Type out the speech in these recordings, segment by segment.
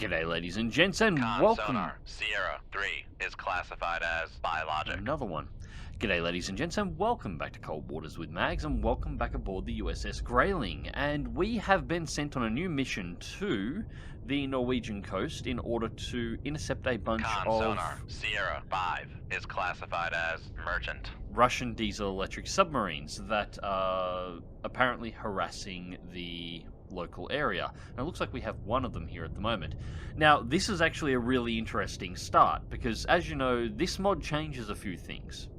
G'day ladies and gents, and Con welcome... sonar, Sierra 3 is classified as biologic. Another one. G'day ladies and gents, and welcome back to Cold Waters with Mags, and welcome back aboard the USS Grayling. And we have been sent on a new mission to the Norwegian coast in order to intercept a bunch Con of... sonar, Sierra 5 is classified as merchant. Russian diesel-electric submarines that are apparently harassing the local area. And it looks like we have one of them here at the moment. Now, this is actually a really interesting start, because as you know, this mod changes a few things.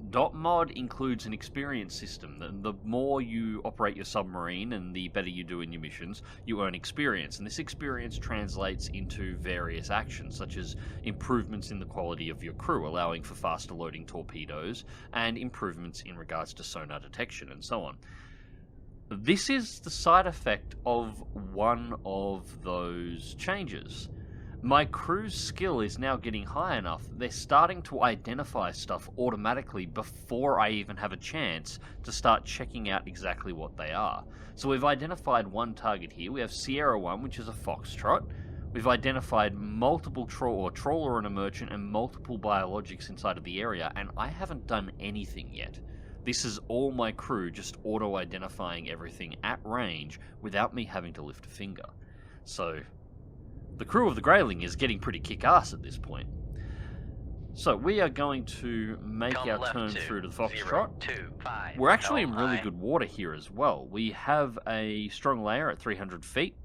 DotMod includes an experience system. The more you operate your submarine and the better you do in your missions, you earn experience. And this experience translates into various actions, such as improvements in the quality of your crew, allowing for faster loading torpedoes, and improvements in regards to sonar detection, and so on. This is the side effect of one of those changes. My crew's skill is now getting high enough, they're starting to identify stuff automatically before I even have a chance to start checking out exactly what they are. So we've identified one target here. We have Sierra 1, which is a Foxtrot. We've identified multiple trawler and a merchant and multiple biologics inside of the area, and I haven't done anything yet. This is all my crew just auto-identifying everything at range without me having to lift a finger. So the crew of the Grayling is getting pretty kick-ass at this point. So we are going to make our turn through to the Foxtrot. 025. We're actually in really good water here as well. We have a strong layer at 300 feet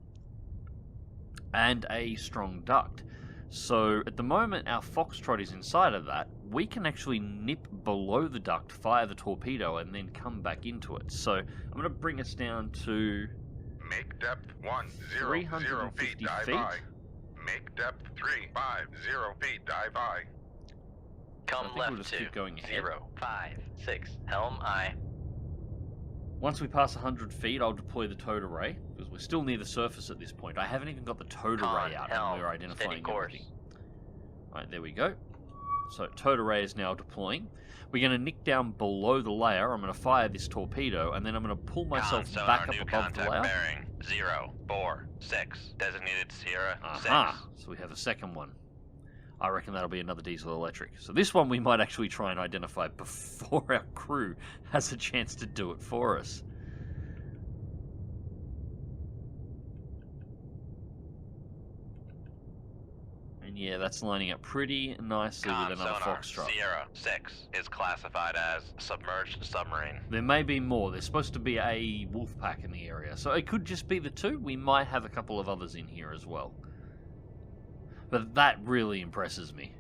and a strong duct. So at the moment our Foxtrot is inside of that. We can actually nip below the duct, fire the torpedo, and then come back into it. So I'm going to bring us down to... Make depth 100 350 feet, dive feet. by. Make depth 350 feet, dive by. Come I think we'll left just to keep going ahead. 056, helm I. Once we pass 100 feet, I'll deploy the towed array, because we're still near the surface at this point. I haven't even got the towed array out, and we're identifying everything. Alright, there we go. So, towed array is now deploying. We're going to nick down below the layer. I'm going to fire this torpedo, and then I'm going to pull myself back up above the layer. Bearing 046, designated Sierra 6. So we have a second one. I reckon that'll be another diesel electric. So this one we might actually try and identify before our crew has a chance to do it for us. And yeah, that's lining up pretty nicely with another Foxtrot. Sierra 6 is classified as submerged submarine. There may be more. There's supposed to be a wolf pack in the area. So it could just be the two. We might have a couple of others in here as well. But that really impresses me.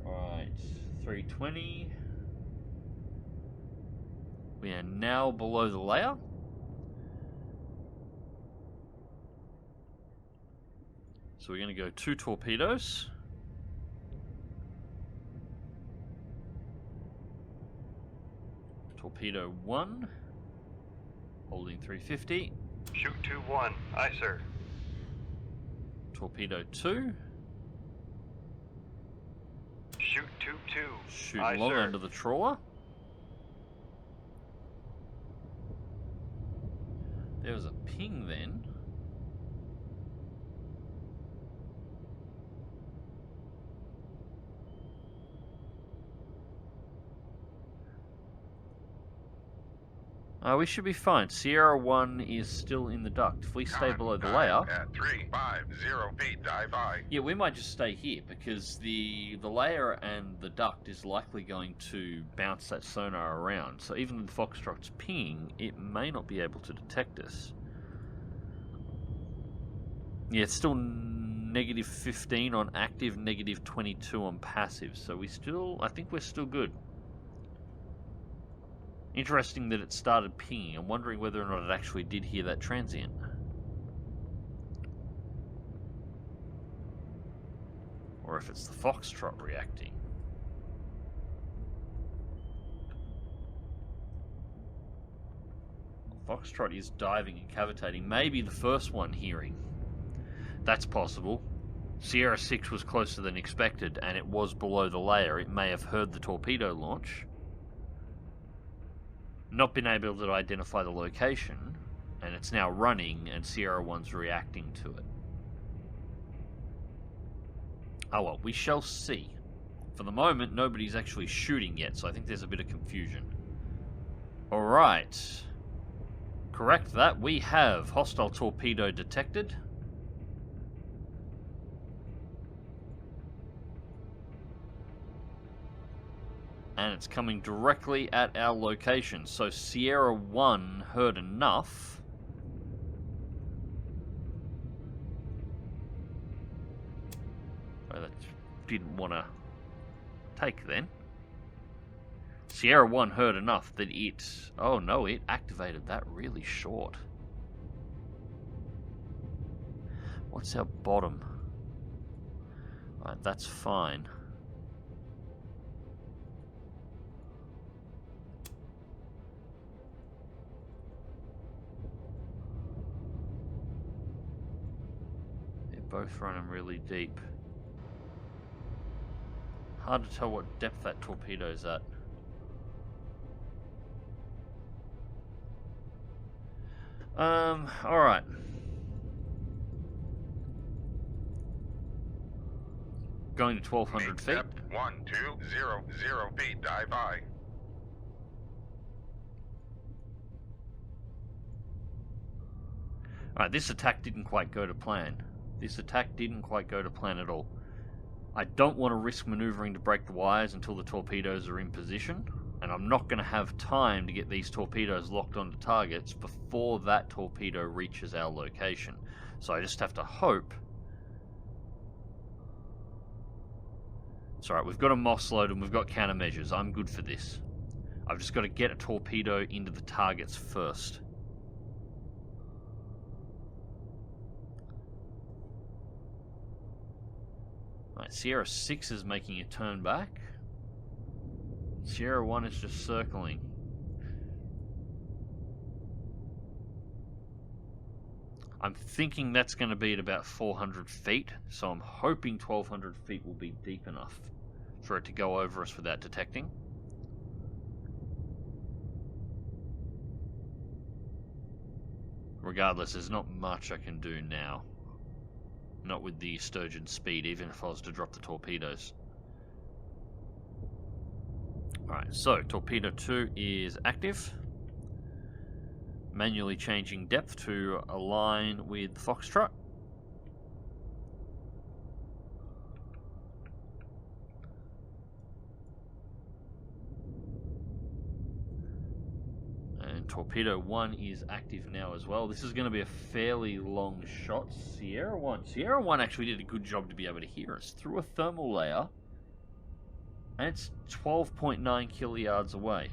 Alright, 320. We are now below the layer. So we're going to go 2 torpedoes. Torpedo 1. Holding 350. Shoot 2-1. Aye, sir. Torpedo 2. Shoot 2-2. Shoot Aye, long sir. under the trawler. There was a ping then. We should be fine. Sierra 1 is still in the duct. If we stay below the layer... At 350 feet, dive by. Yeah, we might just stay here, because the layer and the duct is likely going to bounce that sonar around. So even if the Foxtrot's pinging, it may not be able to detect us. Yeah, it's still negative 15 on active, negative 22 on passive. So I think we're still good. Interesting that it started pinging. I'm wondering whether or not it actually did hear that transient. Or if it's the Foxtrot reacting. Foxtrot is diving and cavitating. Maybe the first one hearing. That's possible. Sierra 6 was closer than expected, and it was below the layer. It may have heard the torpedo launch. not been able to identify the location, and it's now running, and Sierra 1's reacting to it. Oh well, we shall see. For the moment, nobody's actually shooting yet, so I think there's a bit of confusion. Alright. Correct that. We have hostile torpedo detected. And it's coming directly at our location. So Sierra 1 heard enough. Oh, that didn't want to take then. Sierra 1 heard enough that it... Oh no, it activated that really short. What's our bottom? Right, that's fine. They're both running really deep. Hard to tell what depth that torpedo's at. Alright. Going to 1200 feet. Depth 1200 feet, dive by. Alright, this attack didn't quite go to plan. This attack didn't quite go to plan at all. I don't want to risk maneuvering to break the wires until the torpedoes are in position, and I'm not going to have time to get these torpedoes locked onto targets before that torpedo reaches our location. So I just have to hope. It's alright, we've got a Moss load and we've got countermeasures. I'm good for this. I've just got to get a torpedo into the targets first. Right, Sierra 6 is making a turn back. Sierra 1 is just circling. I'm thinking that's going to be at about 400 feet, so I'm hoping 1200 feet will be deep enough for it to go over us without detecting. Regardless, there's not much I can do now. Not with the Sturgeon speed, even if I was to drop the torpedoes. Alright, so torpedo 2 is active. Manually changing depth to align with Foxtrot. And torpedo 1 is active now as well. This is going to be a fairly long shot. Sierra 1 actually did a good job to be able to hear us through a thermal layer. And it's 12.9 kiluyards away.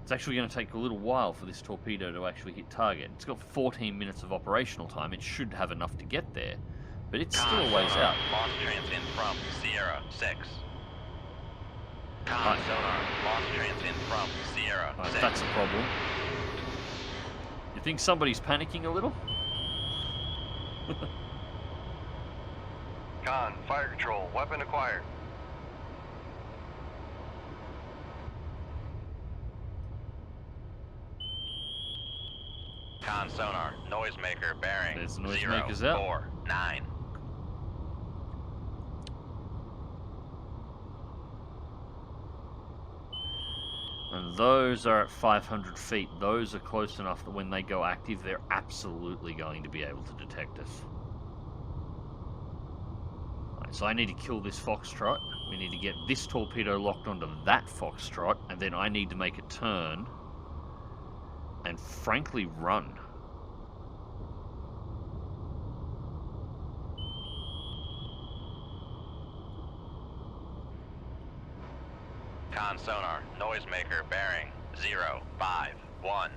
It's actually going to take a little while for this torpedo to actually hit target. It's got 14 minutes of operational time. It should have enough to get there, but it's still a ways out. Lost transient from Sierra 6. Sonar, lost transient from Sierra 6. That's a problem. You think somebody's panicking a little? Con, fire control, weapon acquired. Con sonar, noisemaker bearing There's the noisemakers out. 049. And those are at 500 feet. Those are close enough that when they go active, they're absolutely going to be able to detect us. Right, so I need to kill this Foxtrot. We need to get this torpedo locked onto that Foxtrot, and then I need to make a turn and frankly run. Con sonar, noisemaker bearing 051.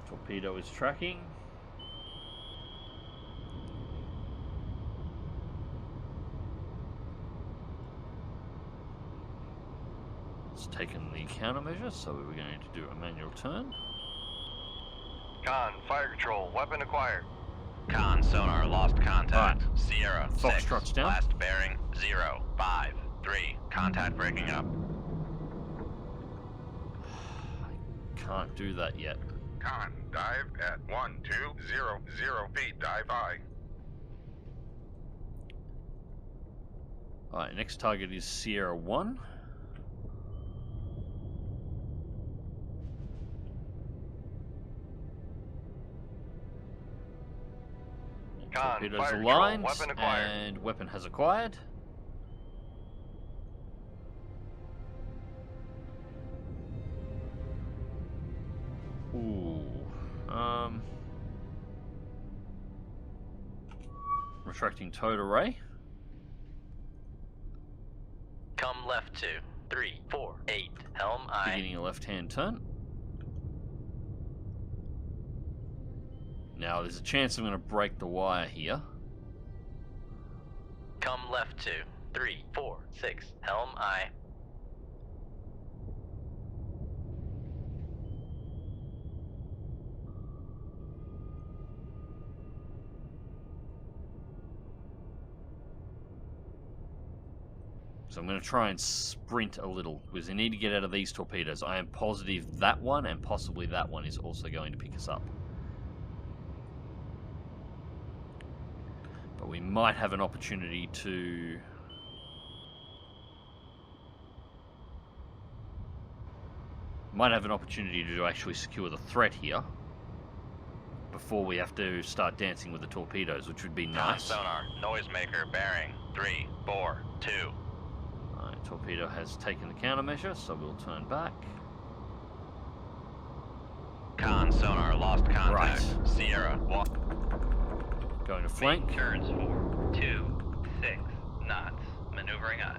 Torpedo is tracking. It's taken the countermeasure, so we're going to do a manual turn. Con, fire control, weapon acquired. Con sonar, lost contact. Right. Sierra 6. Foxtrot's down. Last bearing 053. Contact breaking up. can't do that yet. Con, dive at 1200 feet, dive high. Alright, next target is Sierra 1. Con, Torpedoes fire control, aligned, weapon acquired. and weapon has acquired. Ooh. Retracting towed array. Come left to 348, helm I. Beginning a left-hand turn. Now, there's a chance I'm going to break the wire here. Come left to 346, helm I. So I'm going to try and sprint a little, because I need to get out of these torpedoes. I am positive that one and possibly that one is also going to pick us up. But we might have an opportunity to... actually secure the threat here before we have to start dancing with the torpedoes, which would be nice. Sonar, noisemaker, bearing 342. Alright, torpedo has taken the countermeasure, so we'll turn back. Con, sonar, lost contact. Right. Sierra, walk. Going to flank. Turns 426 knots, maneuvering I.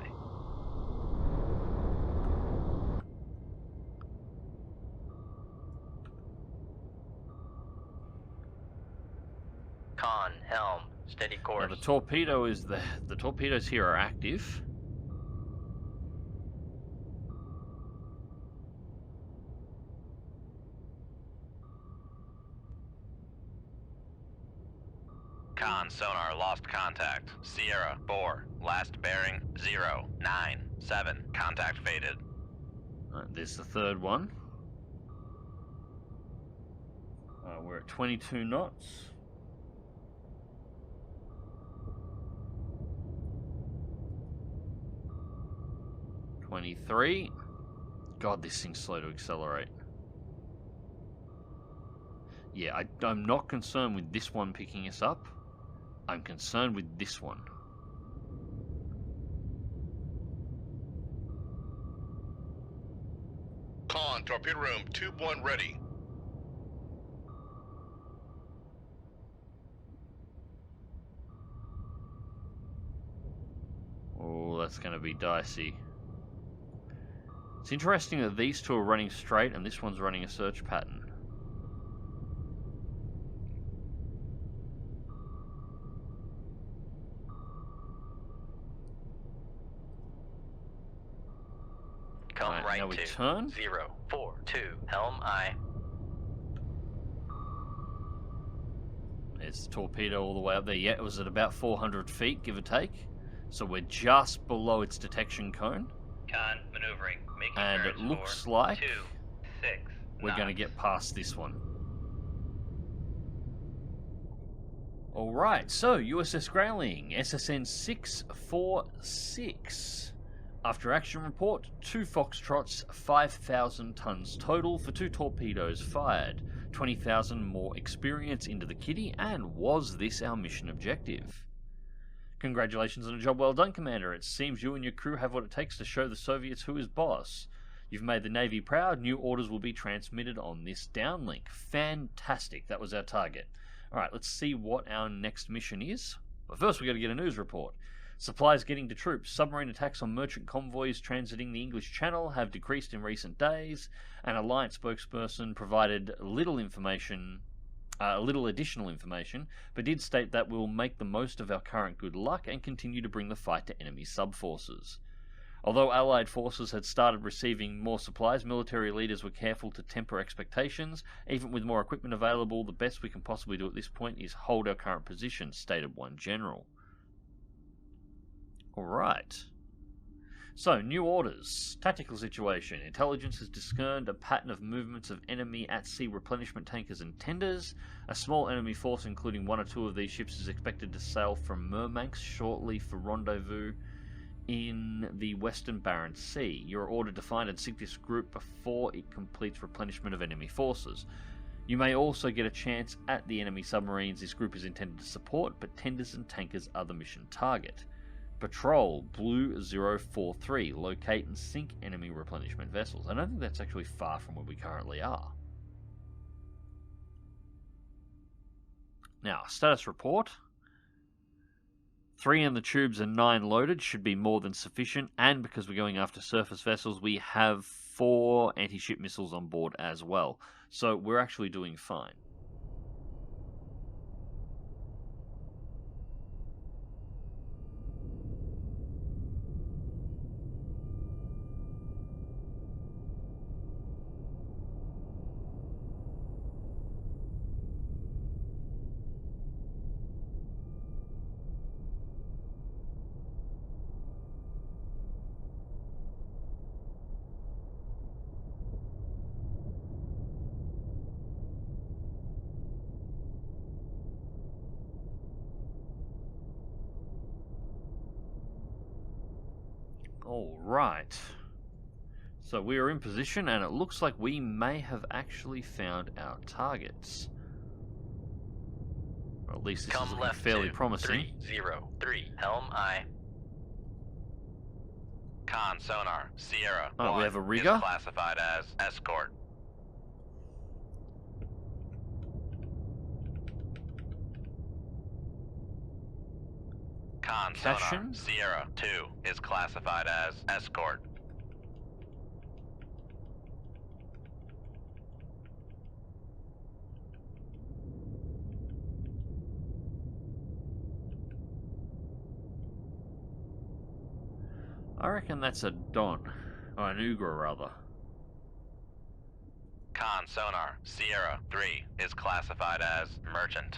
Con, helm, steady course. Now the torpedo is the torpedoes here are active. Con, sonar, lost contact. Sierra, 4, last bearing 097. Contact faded. Right, there's the third one. We're at 22 knots. $23. God, this thing's slow to accelerate. Yeah, I'm not concerned with this one picking us up. I'm concerned with this one. Con, torpedo room, tube 1 ready. Oh, that's going to be dicey. It's interesting that these two are running straight and this one's running a search pattern. Come Right, right now we to turn. 042, helm I. There's the torpedo all the way up there. Yeah, it was at about 400 feet, give or take. So we're just below its detection cone. Con, maneuvering, making And it turns looks 4, like 2, 6 we're going to knots. get past this one. Alright, so USS Grayling, SSN 646. After action report, 2 Foxtrots, 5,000 tons total for 2 torpedoes fired, 20,000 more experience into the kitty, and was this our mission objective? Congratulations on a job well done, Commander. It seems you and your crew have what it takes to show the Soviets who is boss. You've made the Navy proud. New orders will be transmitted on this downlink. Fantastic. That was our target. Alright, let's see what our next mission is. But first we've got to get a news report. Supplies getting to troops. Submarine attacks on merchant convoys transiting the English Channel have decreased in recent days. An Alliance spokesperson provided little additional information, but did state that we'll make the most of our current good luck and continue to bring the fight to enemy subforces. Although Allied forces had started receiving more supplies, military leaders were careful to temper expectations. Even with more equipment available, the best we can possibly do at this point is hold our current position, stated one general. Alright. So, new orders. Tactical situation. Intelligence has discerned a pattern of movements of enemy at-sea replenishment tankers and tenders. A small enemy force, including one or two of these ships, is expected to sail from Murmansk shortly for rendezvous in the Western Barents Sea. You are ordered to find and sink this group before it completes replenishment of enemy forces. You may also get a chance at the enemy submarines this group is intended to support, but tenders and tankers are the mission target. Patrol, Blue 043, locate and sink enemy replenishment vessels. I don't think that's actually far from where we currently are. Now, status report. 3 in the tubes and 9 loaded should be more than sufficient, and because we're going after surface vessels, we have 4 anti-ship missiles on board as well. So we're actually doing fine. Alright, so we are in position and it looks like we may have actually found our targets. Or at least this is looking fairly promising. 303, helm I. Con sonar, Sierra Oh, 1 we have a Riga? is classified as escort. Con sonar, Kashin? Sierra 2 is classified as escort. I reckon that's a Don, or an Ugra rather. Con sonar, Sierra 3 is classified as merchant.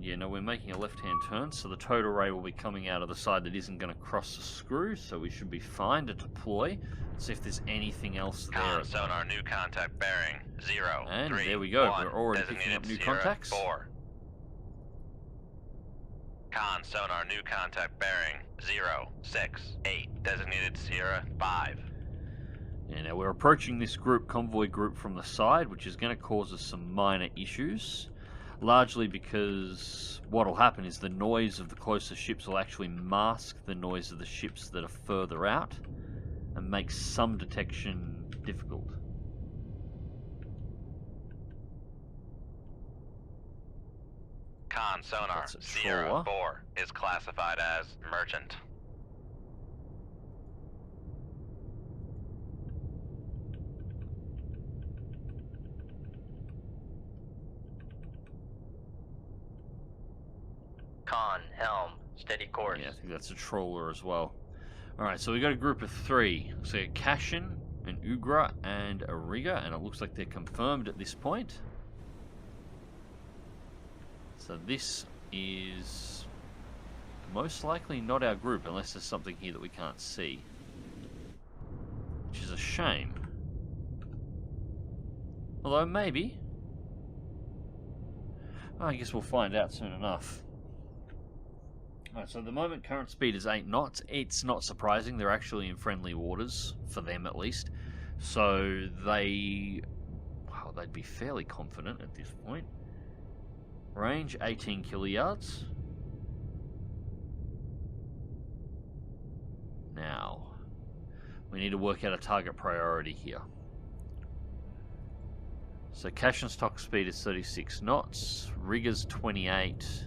Yeah, no, we're making a left-hand turn, so the total ray will be coming out of the side that isn't going to cross the screw, so we should be fine to deploy. Let's see if there's anything else there. Con sonar, new contact bearing 0, And 3, there we go, 1, we're already picking up new Sierra contacts. 4. Con sonar, new contact bearing 0, 6, 8, designated Sierra 5. Yeah, now we're approaching this convoy group from the side, which is going to cause us some minor issues. Largely because what will happen is the noise of the closest ships will actually mask the noise of the ships that are further out and make some detection difficult. Con sonar, That's a Sierra trawler. 4 is classified as merchant. Con, helm, steady course. Yeah, I think that's a trawler as well. Alright, so we got a group of 3. So a Kashin, an Ugra, and a Riga, and it looks like they're confirmed at this point. So this is most likely not our group, unless there's something here that we can't see. Which is a shame. Although, maybe. I guess we'll find out soon enough. Alright, so at the moment current speed is 8 knots. It's not surprising, they're actually in friendly waters, for them at least. So they'd be fairly confident at this point. Range 18 kiloyards. Now, we need to work out a target priority here. So Kashin's top speed is 36 knots, Riga's 28,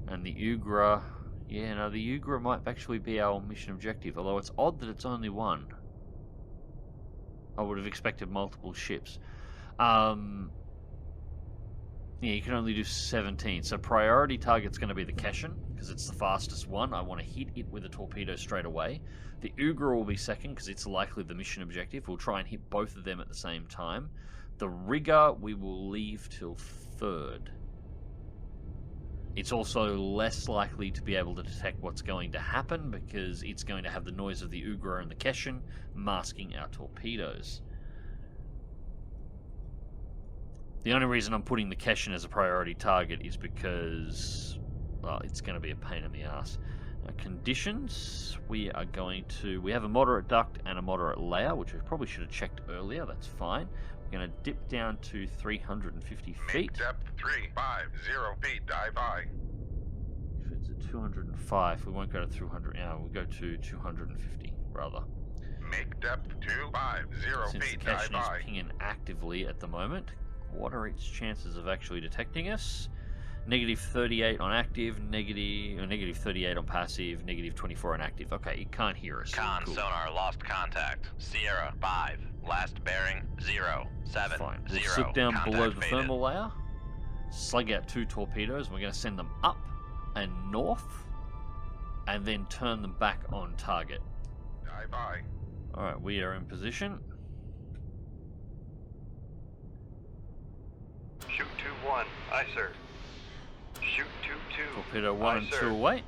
and the Ugra, yeah, no, the Ugra might actually be our mission objective, although it's odd that it's only one. I would have expected multiple ships. Yeah, you can only do 17, so priority target's going to be the Kashin, because it's the fastest one. I want to hit it with a torpedo straight away. The Ugra will be second, because it's likely the mission objective. We'll try and hit both of them at the same time. The Riga we will leave till third. It's also less likely to be able to detect what's going to happen because it's going to have the noise of the Ugra and the Kashin masking our torpedoes. The only reason I'm putting the Kashin as a priority target is because, well, it's going to be a pain in the ass. Conditions, we have a moderate duct and a moderate layer, which I probably should have checked earlier. That's fine. We're going to dip down to 350 feet. Make depth 350 feet, dive high. If it's at 205, we won't go to 300. We'll go to 250 rather. Make depth 250 Since feet, the dive Kashin high. is pinging actively at the moment, what are its chances of actually detecting us? Negative 38 on active, negative 38 on passive, negative 24 on active. Okay, it can't hear us. Con Cool. sonar lost contact. Sierra 5. Last bearing 070. Fine. We'll slip down Contact below the faded. thermal layer, slug out 2 torpedoes. We're going to send them up and north, and then turn them back on target. Dive high. Alright, we are in position. Shoot 2-1. Aye, sir. Shoot 2-2. Torpedo 1 and 2 away.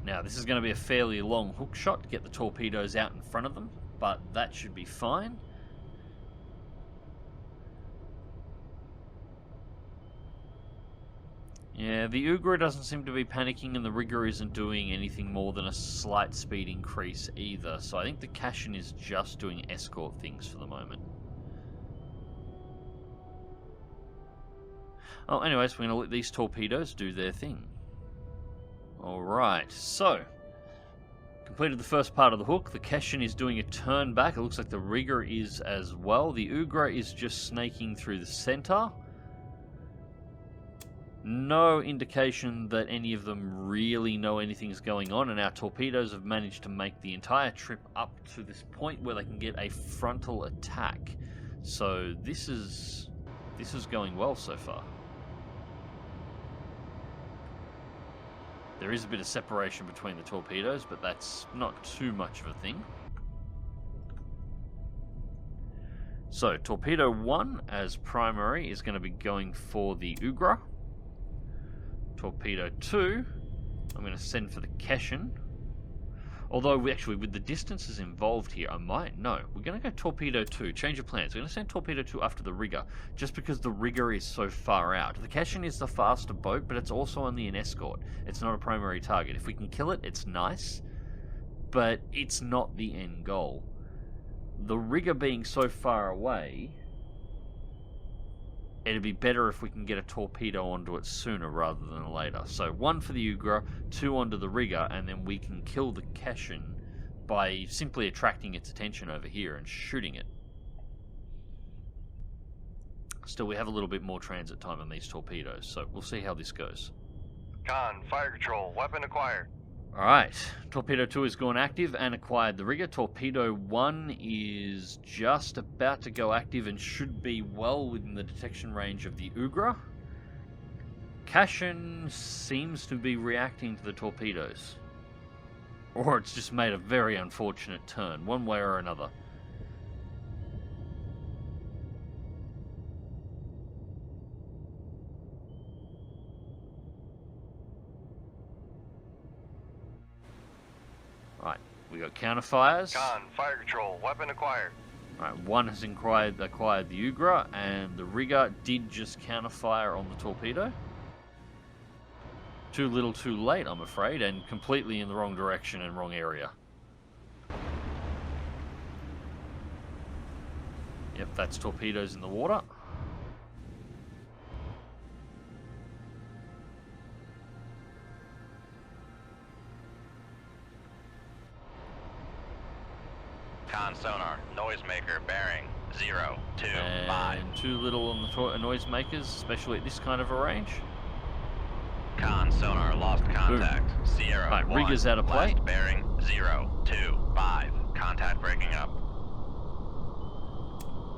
Now, this is going to be a fairly long hook shot to get the torpedoes out in front of them, but that should be fine. Yeah, the Ugra doesn't seem to be panicking, and the Riga isn't doing anything more than a slight speed increase either, so I think the Kashin is just doing escort things for the moment. Oh, anyways, we're going to let these torpedoes do their thing. Alright, so completed the first part of the hook. The Kashin is doing a turn back. It looks like the Riga is as well. The Ugra is just snaking through the center. No indication that any of them really know anything's going on, and our torpedoes have managed to make the entire trip up to this point where they can get a frontal attack. So this is going well so far. There is a bit of separation between the torpedoes, but that's not too much of a thing. So, Torpedo 1 as primary is going to be going for the Ugra. Torpedo 2, I'm going to send for the Kashin. Although, with the distances involved here, I might... No, we're going to go Torpedo 2. Change of plans. We're going to send Torpedo 2 after the Riga, just because the Riga is so far out. The Kashin is the faster boat, but it's also only an escort. It's not a primary target. If we can kill it, it's nice, but it's not the end goal. The Riga being so far away, it'd be better if we can get a torpedo onto it sooner rather than later. So 1 for the Ugra, 2 onto the Riga, and then we can kill the Kashin by simply attracting its attention over here and shooting it. Still, we have a little bit more transit time on these torpedoes, so we'll see how this goes. Con, fire control, weapon acquired. Alright, Torpedo 2 has gone active and acquired the Riga. Torpedo 1 is just about to go active and should be well within the detection range of the Ugra. Kashin seems to be reacting to the torpedoes. Or it's just made a very unfortunate turn, one way or another. Right, we got counterfires. Con, fire control, weapon acquired. Right, 1 has acquired the Ugra, and the Riga did just counterfire on the torpedo. Too little too late, I'm afraid, and completely in the wrong direction and wrong area. Yep, that's torpedoes in the water. Con sonar, noisemaker bearing 025. And too little on the noisemakers, especially at this kind of a range. Con sonar lost contact. Sierra Right, 1. Riga's out of play. Last bearing 025. Contact breaking up.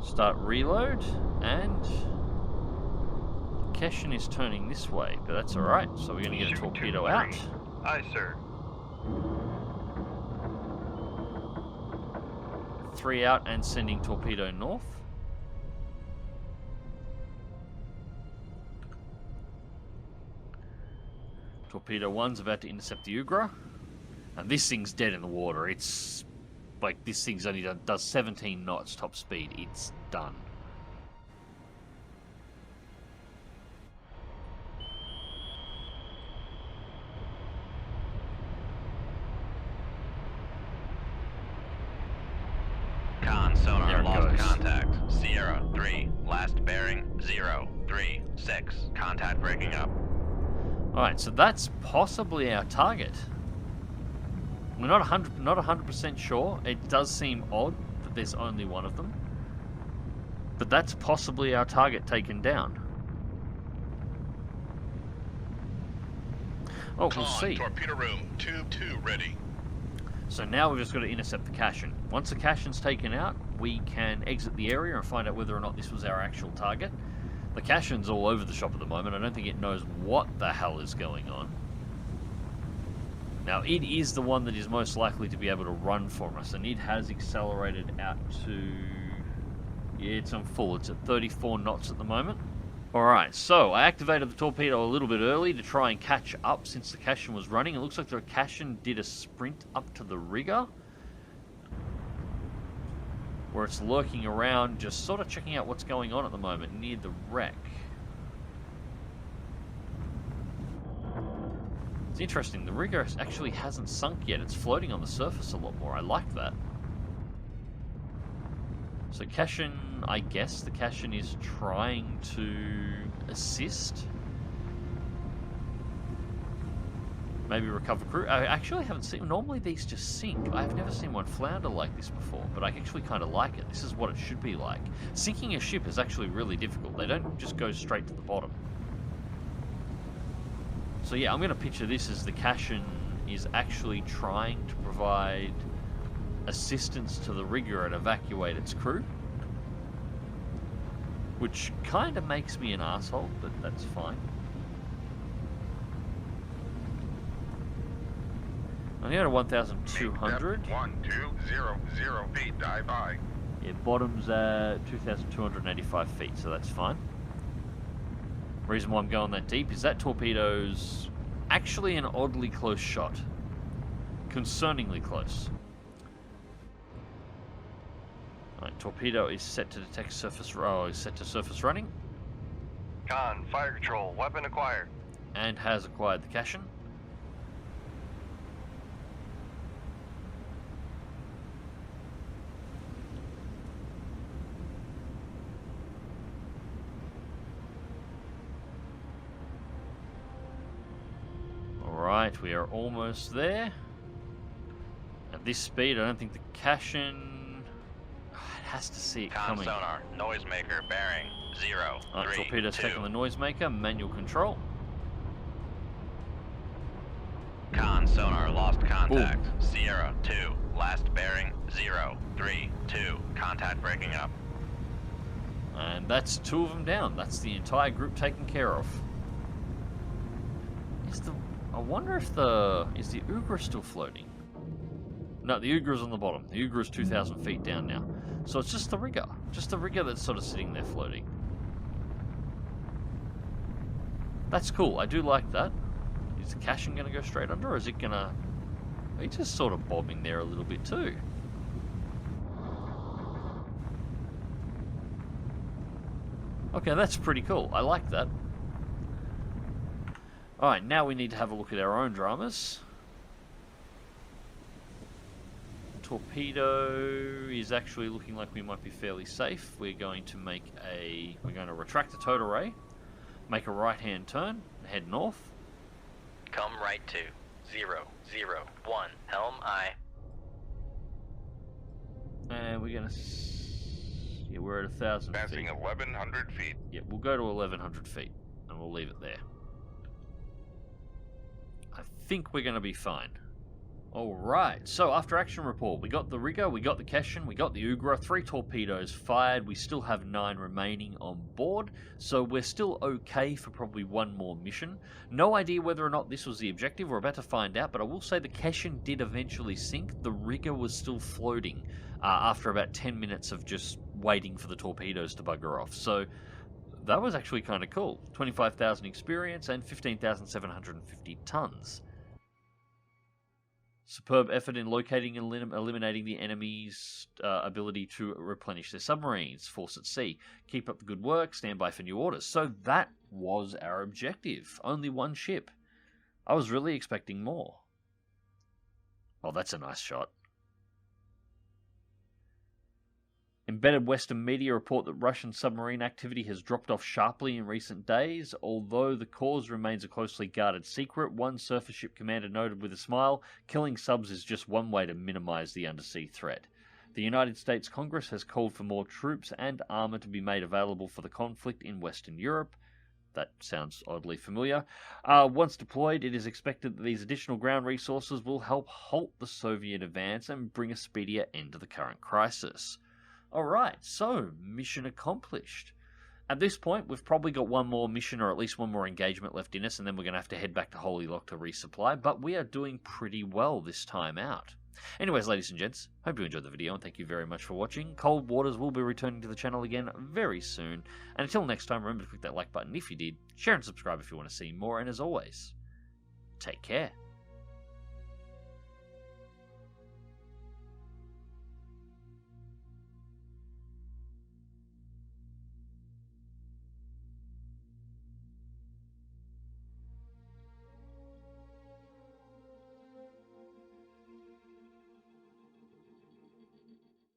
Start reload, and Kashin is turning this way, but that's alright, so we're going to get a Shoot torpedo 2-3. out. Aye, sir. 3 out and sending torpedo north. Torpedo 1's about to intercept the Ugra. And this thing's dead in the water. It's like this thing's only does 17 knots top speed. It's done. Con sonar There it lost goes. contact. Sierra 3, last bearing 036. Contact breaking up. Alright, so that's possibly our target. We're not 100% sure. It does seem odd that there's only one of them. But that's possibly our target taken down. Oh, we'll see. Torpedo room, tube 2 ready. So now we've just got to intercept the Kashin. Once the Kashin's taken out, we can exit the area and find out whether or not this was our actual target. The Kashin's all over the shop at the moment. I don't think it knows what the hell is going on. Now, it is the one that is most likely to be able to run for us, and it has accelerated out to... Yeah, it's on full. It's at 34 knots at the moment. Alright, so I activated the torpedo a little bit early to try and catch up since the Kashin was running. It looks like the Kashin did a sprint up to the Riga, where it's lurking around, just sort of checking out what's going on at the moment near the wreck. It's interesting, the Riga actually hasn't sunk yet. It's floating on the surface a lot more. I like that. So Kashin, I guess the Kashin is trying to assist. Maybe recover crew. I actually haven't seen... Normally these just sink. I've never seen one flounder like this before, but I actually kind of like it. This is what it should be like. Sinking a ship is actually really difficult. They don't just go straight to the bottom. So yeah, I'm going to picture this as the Kashin is actually trying to provide assistance to the Riga and evacuate its crew. Which kind of makes me an asshole, but that's fine. I'm here at 1,200. 1200 feet, dive by. Yeah, bottom's at 2,285 feet, so that's fine. Reason why I'm going that deep is that torpedo's actually an oddly close shot. Concerningly close. Alright, torpedo is set to detect surface... Oh, is set to surface running. Con, fire control, weapon acquired. And has acquired the Kashin. Alright, we are almost there. At this speed, I don't think the Kashin... It has to see it Con coming. sonar, noisemaker bearing 032. Torpedo's taking the noisemaker, manual control. Con sonar lost contact. Sierra 2, last bearing 032. Contact breaking up. And that's two of them down. That's the entire group taken care of. I wonder if is the Ugra still floating? No, the Ugra's on the bottom. The Ugra's 2,000 feet down now. So it's just the Riga. Just the Riga that's sort of sitting there floating. That's cool. I do like that. Is the Kashin going to go straight under, or is it going to... It's just sort of bobbing there a little bit too. Okay, that's pretty cool. I like that. Alright, now we need to have a look at our own dramas. Torpedo is actually looking like we might be fairly safe. We're going to retract the towed array, make a right-hand turn, head north. Come right to 001, helm I. And we're gonna... Yeah, we're at 1,000 feet. Passing 1,100 feet. Yeah, we'll go to 1,100 feet, and we'll leave it there. I think we're gonna be fine. Alright, so after action report, we got the Riga, we got the Kashin, we got the Ugra, 3 torpedoes fired, we still have 9 remaining on board, so we're still okay for probably one more mission. No idea whether or not this was the objective, we're about to find out, but I will say the Kashin did eventually sink. The Riga was still floating after about 10 minutes of just waiting for the torpedoes to bugger off, so that was actually kind of cool. 25,000 experience and 15,750 tons. Superb effort in locating and eliminating the enemy's ability to replenish their submarines. Force at sea. Keep up the good work. Stand by for new orders. So that was our objective. Only one ship. I was really expecting more. Oh, that's a nice shot. Embedded Western media report that Russian submarine activity has dropped off sharply in recent days. Although the cause remains a closely guarded secret, one surface ship commander noted with a smile, killing subs is just one way to minimize the undersea threat. The United States Congress has called for more troops and armor to be made available for the conflict in Western Europe. That sounds oddly familiar. Once deployed, it is expected that these additional ground resources will help halt the Soviet advance and bring a speedier end to the current crisis. Alright, so mission accomplished. At this point, we've probably got one more mission or at least one more engagement left in us, and then we're going to have to head back to Holy Lock to resupply, but we are doing pretty well this time out. Anyways, ladies and gents, hope you enjoyed the video, and thank you very much for watching. Cold Waters will be returning to the channel again very soon, and until next time, remember to click that like button if you did, share and subscribe if you want to see more, and as always, take care.